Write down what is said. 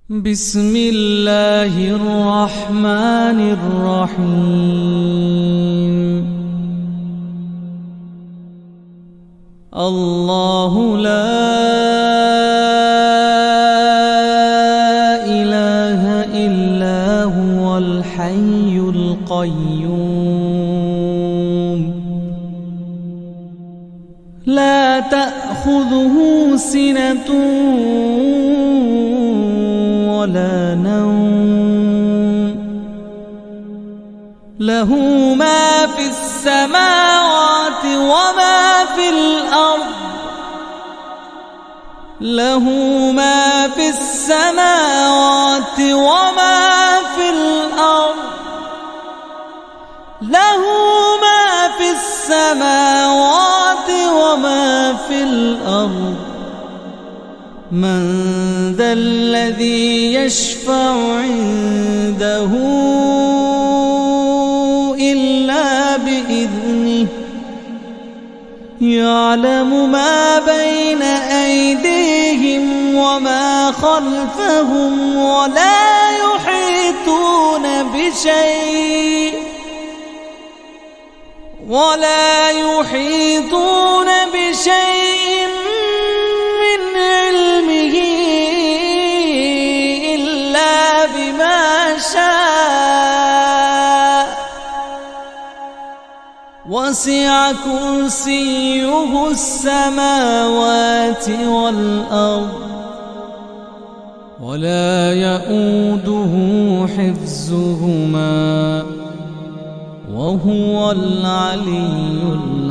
بسم الله الرحمن الرحيم. الله لا إله إلا هو الحي القيوم لا تأخذه سنة ولا نوم له ما في السماوات وما في الأرض له ما في السماوات وما في الأرض له ما في السماوات وما في الأرض من ذا الذي يشفع عنده إلا بإذنه يعلم ما بين أيديهم وما خلفهم ولا يحيطون بشيء من علمه إلا بما شاء وسع كرسيه السماوات والأرض ولا يؤوده حفظهما وهو العلي العظيم.